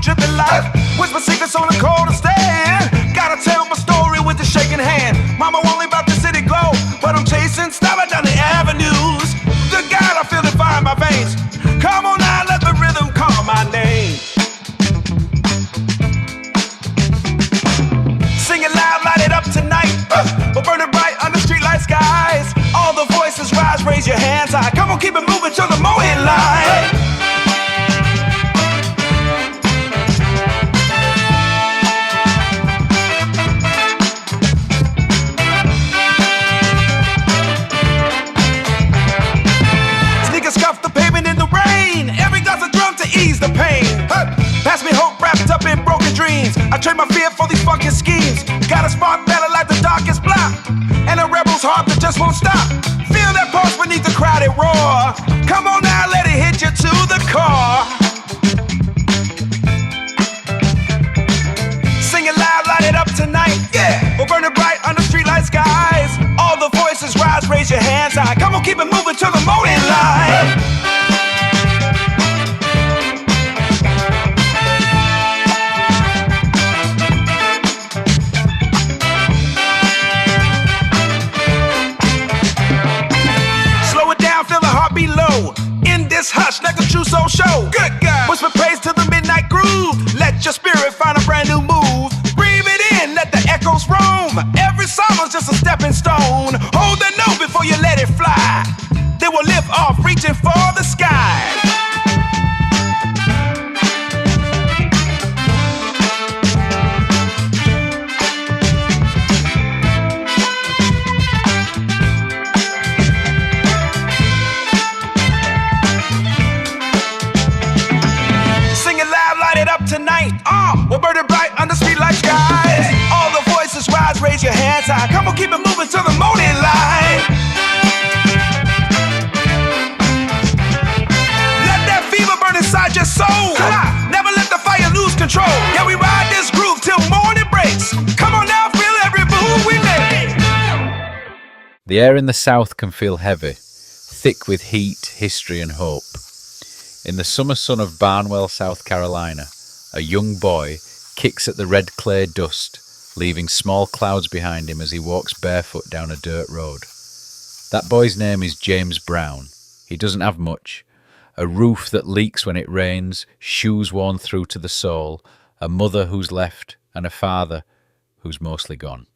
long tripping life. Whisper secrets on the coldest stand. Gotta tell my story with the shaking hand. Mama won't leave out the city glow, but I'm chasing, stopping down the avenues. The God, I feel the fire in my veins. Come on now, let the rhythm call my name. Sing it loud, light it up tonight. We're burning bright under streetlight skies. All the voices rise, raise your hands high. Come on, keep it moving till the morning light. Sneakers scuff the pavement in the rain. Every gut's a drum to ease the pain. Pass me hope wrapped up in broken dreams. I trade my fear for these fucking schemes. Got a spark better like the darkest block. And a rebel's heart that just won't stop. Feel that pulse beneath the crowded roar. Come on now, let it hit you to the core. Sing it loud, light it up tonight. Yeah, we're burning bright under streetlight skies. All the voices rise, raise your hands high. Come on, keep it moving till the morning light. Low. In this hush, like a true soul show. Good God. Whisper praise to the midnight groove. Let your spirit find a brand new move. Breathe it in, let the echoes roam. Every summer's just a stepping stone. Hold the note before you let it fly. They will lift off, reaching for the sky. Tonight, we're burning bright under streetlight skies. All the voices rise, raise your hands high. Come on, keep it moving till the morning light. Let that fever burn inside your soul. Never let the fire lose control. Yeah, we ride this groove till morning breaks. Come on now, feel every move we make. The air in the south can feel heavy, thick with heat, history and hope. In the summer sun of Barnwell, South Carolina, a young boy kicks at the red clay dust, leaving small clouds behind him as he walks barefoot down a dirt road. That boy's name is James Brown. He doesn't have much. A roof that leaks when it rains, shoes worn through to the sole, a mother who's left, and a father who's mostly gone.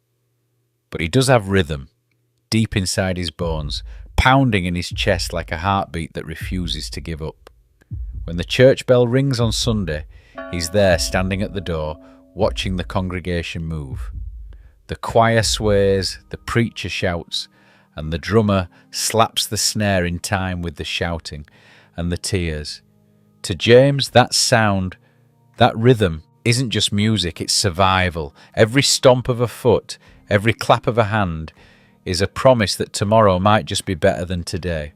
But he does have rhythm, deep inside his bones, pounding in his chest like a heartbeat that refuses to give up. When the church bell rings on Sunday, he's there standing at the door, watching the congregation move. The choir sways, the preacher shouts, and the drummer slaps the snare in time with the shouting and the tears. To James, that sound, that rhythm, isn't just music, it's survival. Every stomp of a foot, every clap of a hand is a promise that tomorrow might just be better than today.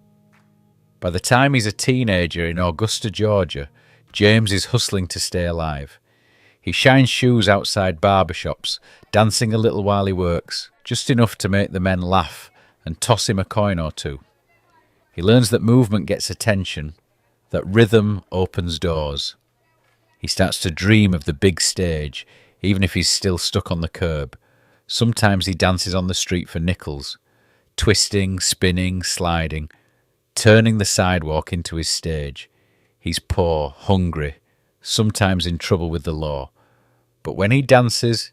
By the time he's a teenager in Augusta, Georgia, James is hustling to stay alive. He shines shoes outside barbershops, dancing a little while he works, just enough to make the men laugh and toss him a coin or two. He learns that movement gets attention, that rhythm opens doors. He starts to dream of the big stage, even if he's still stuck on the curb. Sometimes he dances on the street for nickels, twisting, spinning, sliding, turning the sidewalk into his stage. He's poor, hungry, sometimes in trouble with the law. But when he dances,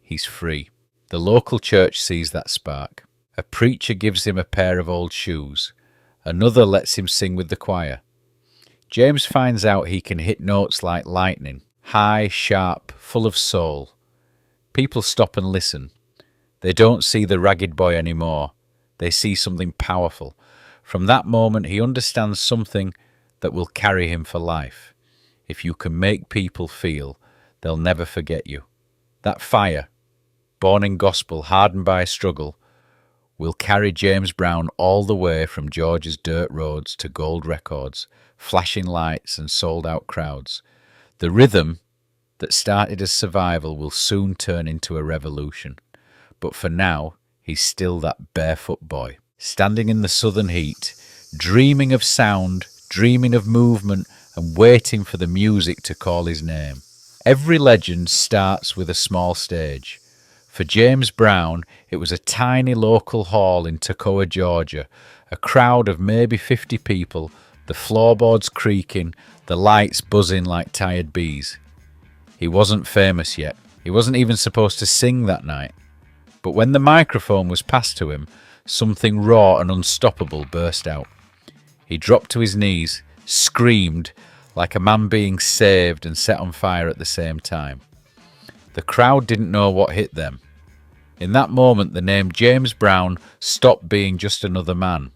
he's free. The local church sees that spark. A preacher gives him a pair of old shoes. Another lets him sing with the choir. James finds out he can hit notes like lightning, high, sharp, full of soul. People stop and listen. They don't see the ragged boy anymore. They see something powerful. From that moment, he understands something that will carry him for life. If you can make people feel, they'll never forget you. That fire, born in gospel, hardened by struggle, will carry James Brown all the way from Georgia's dirt roads to gold records, flashing lights and sold-out crowds. The rhythm that started as survival will soon turn into a revolution. But for now, he's still that barefoot boy, standing in the southern heat, dreaming of sound, dreaming of movement, and waiting for the music to call his name. Every legend starts with a small stage. For James Brown, it was a tiny local hall in Toccoa, Georgia, a crowd of maybe 50 people, the floorboards creaking, the lights buzzing like tired bees. He wasn't famous yet. He wasn't even supposed to sing that night. But when the microphone was passed to him, something raw and unstoppable burst out. He dropped to his knees, screamed, like a man being saved and set on fire at the same time. The crowd didn't know what hit them. In that moment, the name James Brown stopped being just another man.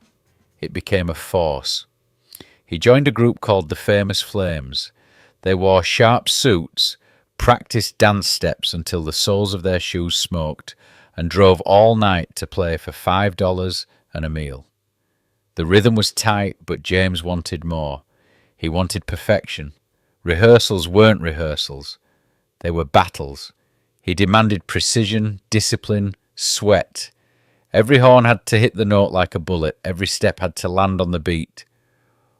It became a force. He joined a group called the Famous Flames. They wore sharp suits, practiced dance steps until the soles of their shoes smoked, and drove all night to play for $5 and a meal. The rhythm was tight, but James wanted more. He wanted perfection. Rehearsals weren't rehearsals. They were battles. He demanded precision, discipline, sweat. Every horn had to hit the note like a bullet. Every step had to land on the beat.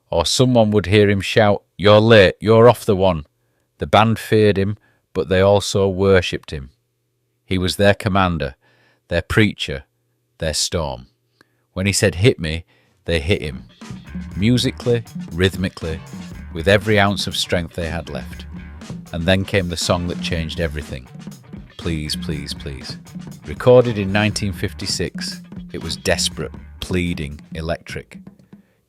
Or someone would hear him shout, "You're late, you're off the one." The band feared him, but they also worshipped him. He was their commander, their preacher, their storm. When he said, "Hit me," they hit him. Musically, rhythmically, with every ounce of strength they had left. And then came the song that changed everything. Please, Please, Please. Recorded in 1956, it was desperate, pleading, electric.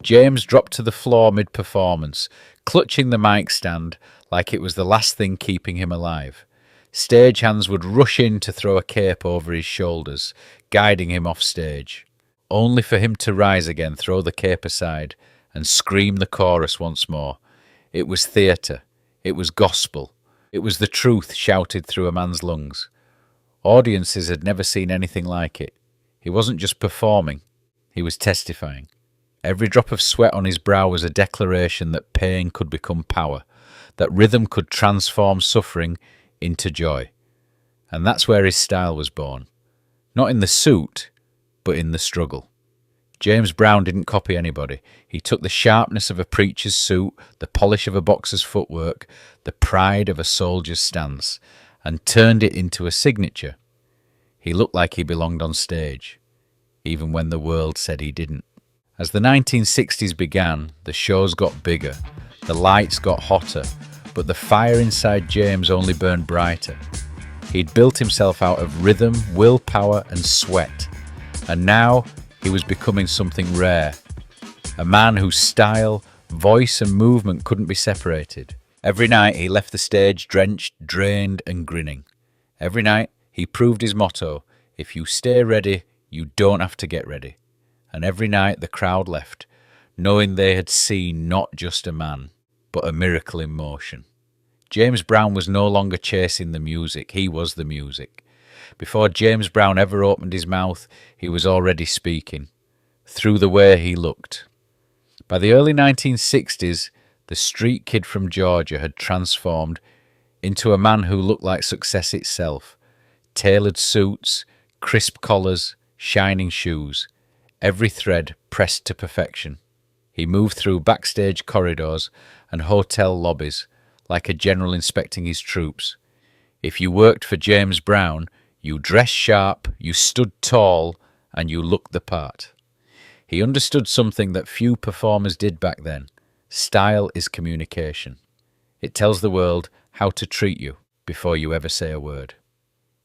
James dropped to the floor mid-performance, clutching the mic stand like it was the last thing keeping him alive. Stagehands would rush in to throw a cape over his shoulders, guiding him off stage, only for him to rise again, throw the cape aside, and scream the chorus once more. It was theatre. It was gospel. It was the truth shouted through a man's lungs. Audiences had never seen anything like it. He wasn't just performing, he was testifying. Every drop of sweat on his brow was a declaration that pain could become power, that rhythm could transform suffering into joy. And that's where his style was born. Not in the suit, but in the struggle. James Brown didn't copy anybody. He took the sharpness of a preacher's suit, the polish of a boxer's footwork, the pride of a soldier's stance, and turned it into a signature. He looked like he belonged on stage, even when the world said he didn't. As the 1960s began, the shows got bigger, the lights got hotter, but the fire inside James only burned brighter. He'd built himself out of rhythm, willpower, and sweat, and now he was becoming something rare. A man whose style, voice, and movement couldn't be separated. Every night he left the stage drenched, drained, and grinning. Every night he proved his motto, if you stay ready, you don't have to get ready. And every night the crowd left, knowing they had seen not just a man, but a miracle in motion. James Brown was no longer chasing the music, he was the music. Before James Brown ever opened his mouth, he was already speaking, through the way he looked. By the early 1960s, the street kid from Georgia had transformed into a man who looked like success itself. Tailored suits, crisp collars, shining shoes, every thread pressed to perfection. He moved through backstage corridors and hotel lobbies like a general inspecting his troops. If you worked for James Brown, you dressed sharp, you stood tall, and you looked the part. He understood something that few performers did back then. Style is communication. It tells the world how to treat you before you ever say a word.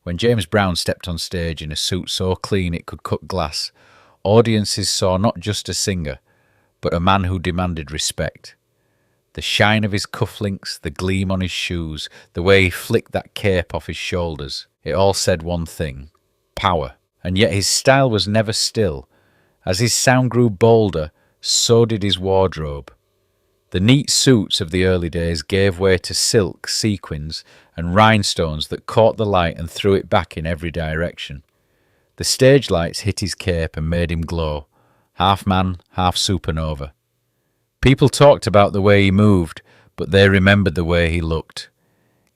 When James Brown stepped on stage in a suit so clean it could cut glass, audiences saw not just a singer, but a man who demanded respect. The shine of his cufflinks, the gleam on his shoes, the way he flicked that cape off his shoulders, it all said one thing: power. And yet his style was never still. As his sound grew bolder, so did his wardrobe. The neat suits of the early days gave way to silk, sequins, and rhinestones that caught the light and threw it back in every direction. The stage lights hit his cape and made him glow, half man, half supernova. People talked about the way he moved, but they remembered the way he looked.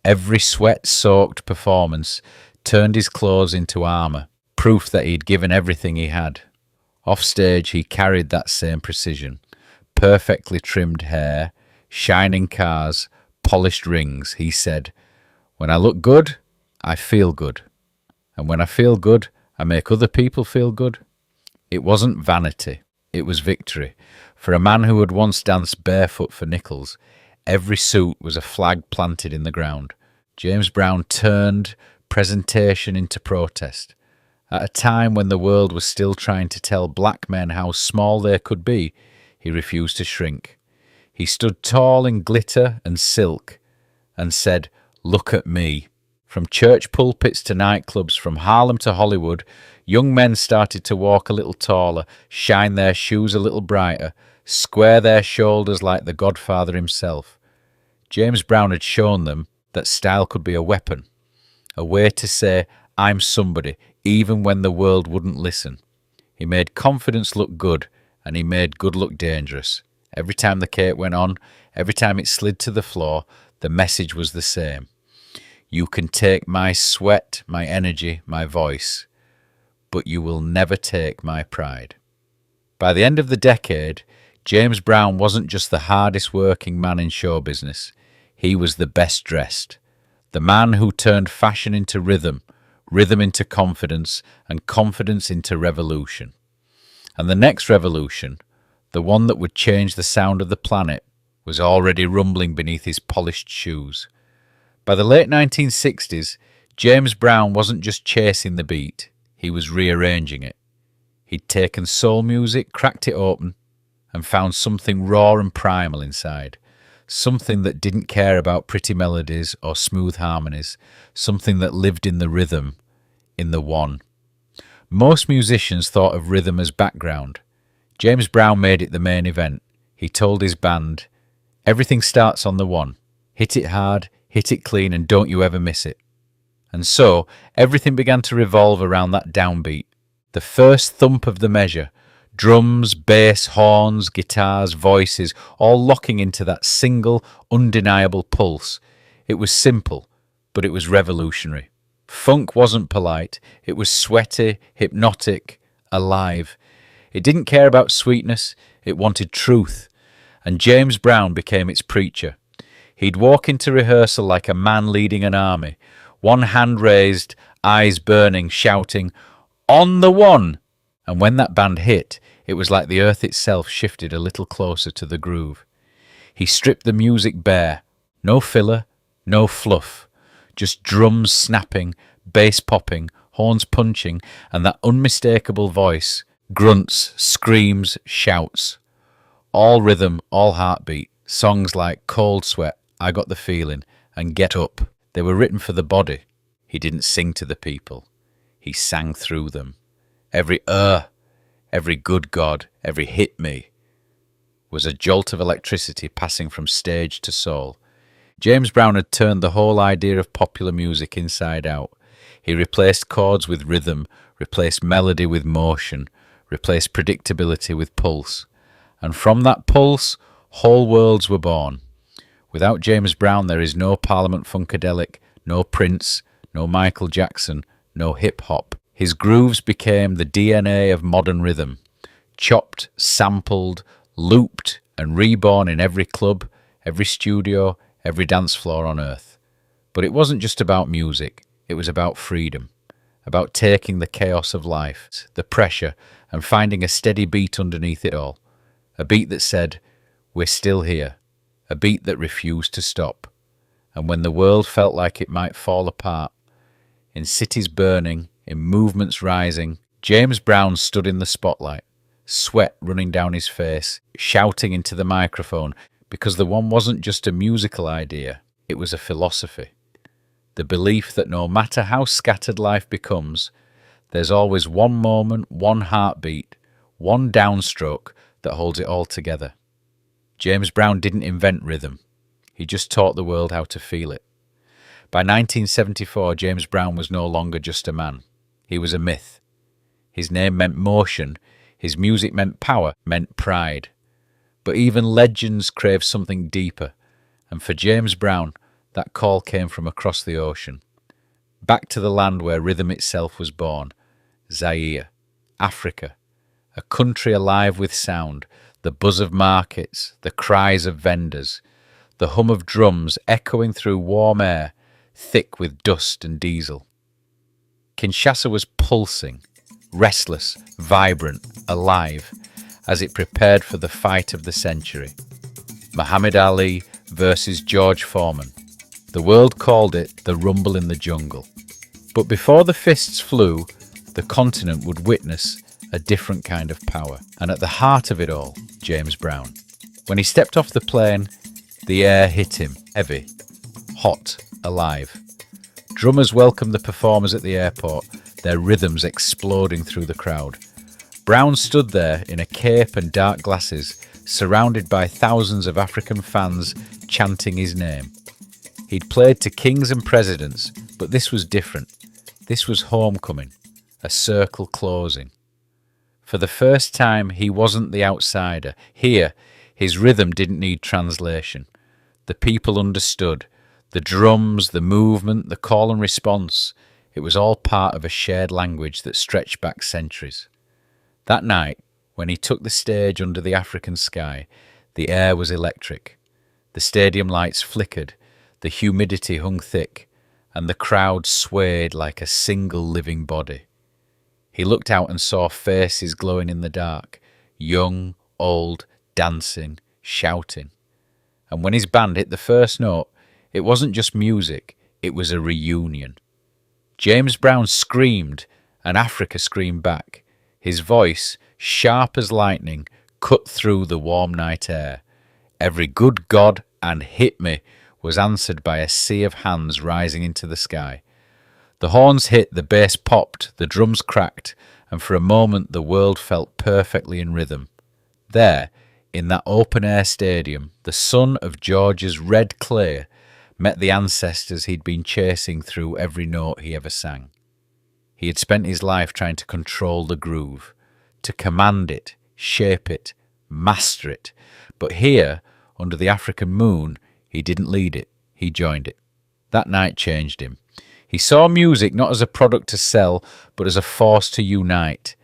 Every sweat-soaked performance turned his clothes into armour, proof that he'd given everything he had. Off stage he carried that same precision. Perfectly trimmed hair, shining cars, polished rings, he said, When I look good, I feel good. And when I feel good, I make other people feel good. It wasn't vanity, it was victory. For a man who had once danced barefoot for nickels, every suit was a flag planted in the ground. James Brown turned presentation into protest. At a time when the world was still trying to tell black men how small they could be, he refused to shrink. He stood tall in glitter and silk and said, "Look at me." From church pulpits to nightclubs, from Harlem to Hollywood, young men started to walk a little taller, shine their shoes a little brighter, square their shoulders like the Godfather himself. James Brown had shown them that style could be a weapon, a way to say, "I'm somebody," even when the world wouldn't listen. He made confidence look good, and he made good look dangerous. Every time the cape went on, every time it slid to the floor, the message was the same. You can take my sweat, my energy, my voice, but you will never take my pride. By the end of the decade, James Brown wasn't just the hardest working man in show business. He was the best dressed. The man who turned fashion into rhythm, rhythm into confidence, and confidence into revolution. And the next revolution, the one that would change the sound of the planet, was already rumbling beneath his polished shoes. By the late 1960s, James Brown wasn't just chasing the beat, he was rearranging it. He'd taken soul music, cracked it open, and found something raw and primal inside. Something that didn't care about pretty melodies or smooth harmonies. Something that lived in the rhythm, in the one. Most musicians thought of rhythm as background. James Brown made it the main event. He told his band, "Everything starts on the one. Hit it hard, hit it clean, and don't you ever miss it." And so, everything began to revolve around that downbeat. The first thump of the measure. Drums, bass, horns, guitars, voices, all locking into that single, undeniable pulse. It was simple, but it was revolutionary. Funk wasn't polite. It was sweaty, hypnotic, alive. It didn't care about sweetness. It wanted truth. And James Brown became its preacher. He'd walk into rehearsal like a man leading an army, one hand raised, eyes burning, shouting, "On the one!" And when that band hit, it was like the earth itself shifted a little closer to the groove. He stripped the music bare. No filler, no fluff. Just drums snapping, bass popping, horns punching, and that unmistakable voice. Grunts, screams, shouts. All rhythm, all heartbeat. Songs like Cold Sweat, I Got the Feeling, and Get Up. They were written for the body. He didn't sing to the people. He sang through them. Every every good God, every hit me, was a jolt of electricity passing from stage to soul. James Brown had turned the whole idea of popular music inside out. He replaced chords with rhythm, replaced melody with motion, replaced predictability with pulse. And from that pulse, whole worlds were born. Without James Brown, there is no Parliament Funkadelic, no Prince, no Michael Jackson, no hip-hop. His grooves became the DNA of modern rhythm, chopped, sampled, looped, and reborn in every club, every studio, every dance floor on earth. But it wasn't just about music, it was about freedom, about taking the chaos of life, the pressure, and finding a steady beat underneath it all. A beat that said, "We're still here," a beat that refused to stop. And when the world felt like it might fall apart, in cities burning, in movements rising, James Brown stood in the spotlight, sweat running down his face, shouting into the microphone, because the one wasn't just a musical idea, it was a philosophy. The belief that no matter how scattered life becomes, there's always one moment, one heartbeat, one downstroke that holds it all together. James Brown didn't invent rhythm. He just taught the world how to feel it. By 1974, James Brown was no longer just a man. He was a myth. His name meant motion. His music meant power, meant pride. But even legends crave something deeper. And for James Brown, that call came from across the ocean. Back to the land where rhythm itself was born. Zaire, Africa. A country alive with sound. The buzz of markets, the cries of vendors. The hum of drums echoing through warm air. thick with dust and diesel. Kinshasa was pulsing, restless, vibrant, alive, as it prepared for the fight of the century. Muhammad Ali versus George Foreman. The world called it the Rumble in the Jungle. But before the fists flew, the continent would witness a different kind of power. And at the heart of it all, James Brown. When he stepped off the plane, the air hit him, heavy, hot, alive. Drummers welcomed the performers at the airport, their rhythms exploding through the crowd. Brown stood there in a cape and dark glasses, surrounded by thousands of African fans chanting his name. He'd played to kings and presidents, but this was different. This was homecoming, a circle closing. For the first time, he wasn't the outsider. Here, his rhythm didn't need translation. The people understood. The drums, the movement, the call and response. It was all part of a shared language that stretched back centuries. That night, when he took the stage under the African sky, the air was electric. The stadium lights flickered, the humidity hung thick, and the crowd swayed like a single living body. He looked out and saw faces glowing in the dark, young, old, dancing, shouting. And when his band hit the first note, it wasn't just music, it was a reunion. James Brown screamed, and Africa screamed back. His voice, sharp as lightning, cut through the warm night air. Every good God and hit me was answered by a sea of hands rising into the sky. The horns hit, the bass popped, the drums cracked, and for a moment the world felt perfectly in rhythm. There, in that open-air stadium, the son of Georgia's red clay met the ancestors he'd been chasing through every note he ever sang. He had spent his life trying to control the groove, to command it, shape it, master it. But here, under the African moon, he didn't lead it, he joined it. That night changed him. He saw music not as a product to sell, but as a force to unite.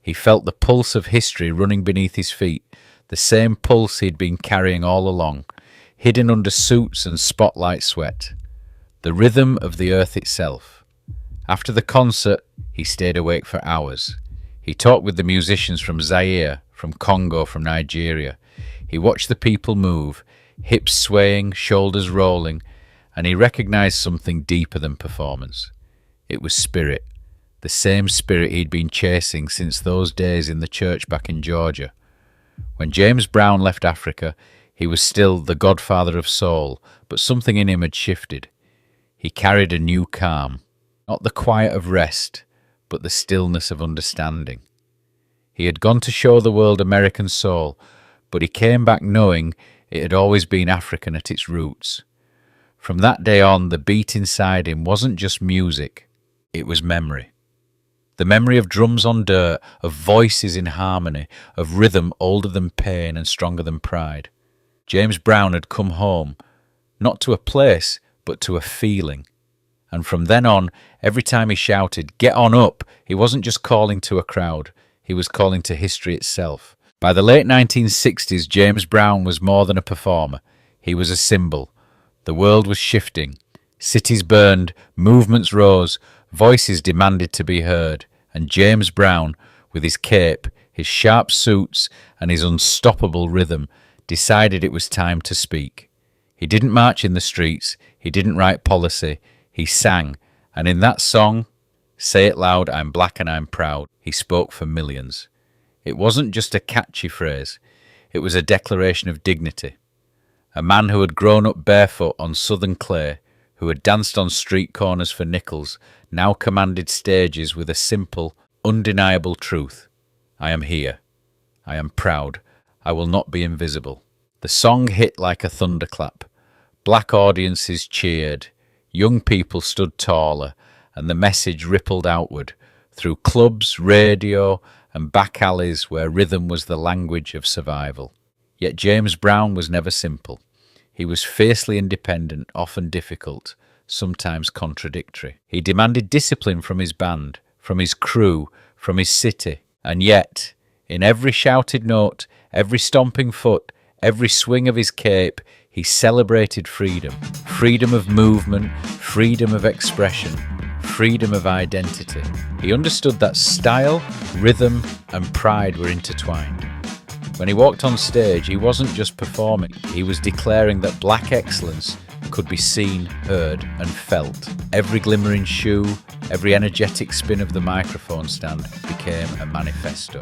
He felt the pulse of history running beneath his feet, the same pulse he'd been carrying all along, hidden under suits and spotlight sweat. The rhythm of the earth itself. After the concert, he stayed awake for hours. He talked with the musicians from Zaire, from Congo, from Nigeria. He watched the people move, hips swaying, shoulders rolling, and he recognized something deeper than performance. It was spirit, the same spirit he'd been chasing since those days in the church back in Georgia. When James Brown left Africa, he was still the Godfather of Soul, but something in him had shifted. He carried a new calm, not the quiet of rest, but the stillness of understanding. He had gone to show the world American soul, but he came back knowing it had always been African at its roots. From that day on, the beat inside him wasn't just music, it was memory. The memory of drums on dirt, of voices in harmony, of rhythm older than pain and stronger than pride. James Brown had come home, not to a place, but to a feeling. And from then on, every time he shouted, "Get on up," he wasn't just calling to a crowd, he was calling to history itself. By the late 1960s, James Brown was more than a performer. He was a symbol. The world was shifting. Cities burned, movements rose, voices demanded to be heard. And James Brown, with his cape, his sharp suits, and his unstoppable rhythm, decided it was time to speak. He didn't march in the streets, he didn't write policy, he sang, and in that song, "Say It Loud, I'm Black and I'm Proud," he spoke for millions. It wasn't just a catchy phrase, it was a declaration of dignity. A man who had grown up barefoot on southern clay, who had danced on street corners for nickels, now commanded stages with a simple, undeniable truth. I am here. I am proud. I will not be invisible. The song hit like a thunderclap. Black audiences cheered. Young people stood taller, and the message rippled outward, through clubs, radio, and back alleys where rhythm was the language of survival. Yet James Brown was never simple. He was fiercely independent, often difficult, sometimes contradictory. He demanded discipline from his band, from his crew, from his city, and yet, in every shouted note, every stomping foot, every swing of his cape, he celebrated freedom. freedom of movement, freedom of expression, freedom of identity. He understood that style, rhythm, and pride were intertwined. When he walked on stage, he wasn't just performing, he was declaring that black excellence could be seen, heard, and felt. Every glimmering shoe, every energetic spin of the microphone stand became a manifesto.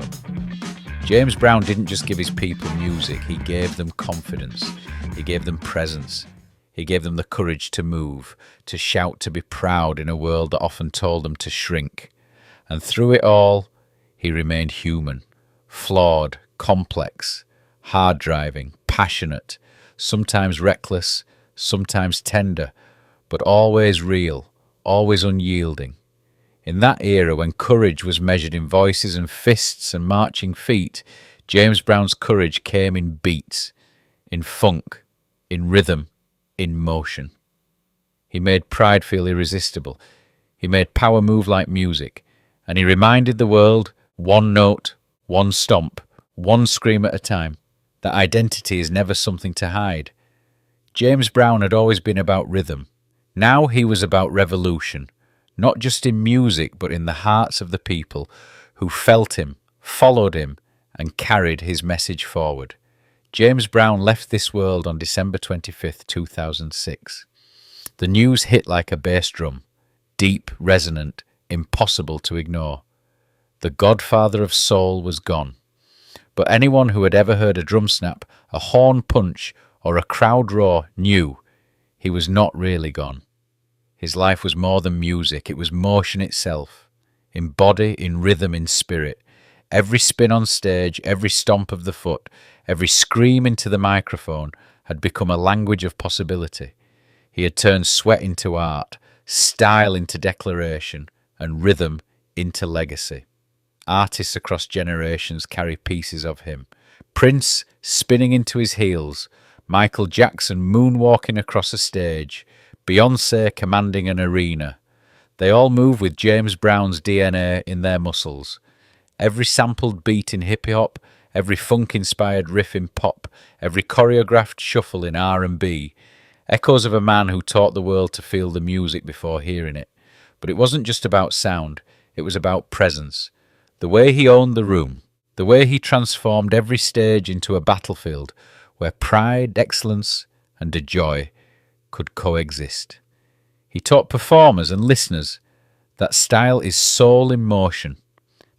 James Brown didn't just give his people music, he gave them confidence, he gave them presence, he gave them the courage to move, to shout, to be proud in a world that often told them to shrink. And through it all, he remained human, flawed, complex, hard-driving, passionate, sometimes reckless, sometimes tender, but always real, always unyielding. In that era, when courage was measured in voices and fists and marching feet, James Brown's courage came in beats, in funk, in rhythm, in motion. He made pride feel irresistible. He made power move like music, and he reminded the world, one note, one stomp, one scream at a time, that identity is never something to hide. James Brown had always been about rhythm. Now he was about revolution, not just in music but in the hearts of the people who felt him, followed him, and carried his message forward. James Brown left this world on December 25th, 2006. The news hit like a bass drum, deep, resonant, impossible to ignore. The Godfather of Soul was gone. But anyone who had ever heard a drum snap, a horn punch, or a crowd roar knew he was not really gone. His life was more than music, it was motion itself, in body, in rhythm, in spirit. Every spin on stage, every stomp of the foot, every scream into the microphone had become a language of possibility. He had turned sweat into art, style into declaration, and rhythm into legacy. Artists across generations carry pieces of him. Prince spinning into his heels, Michael Jackson moonwalking across a stage, Beyoncé commanding an arena. They all move with James Brown's DNA in their muscles. Every sampled beat in hip-hop, every funk-inspired riff in pop, every choreographed shuffle in R&B, echoes of a man who taught the world to feel the music before hearing it. But it wasn't just about sound, it was about presence. The way he owned the room, the way he transformed every stage into a battlefield where pride, excellence, and a joy could coexist. He taught performers and listeners that style is soul in motion,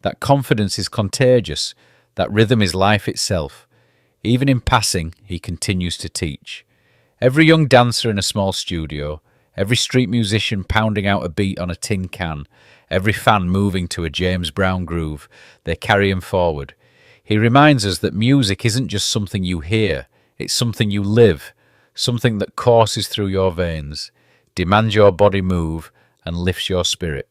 that confidence is contagious, that rhythm is life itself. Even in passing, he continues to teach. Every young dancer in a small studio, every street musician pounding out a beat on a tin can, every fan moving to a James Brown groove, they carry him forward. He reminds us that music isn't just something you hear, it's something you live, something that courses through your veins, demands your body move, and lifts your spirit.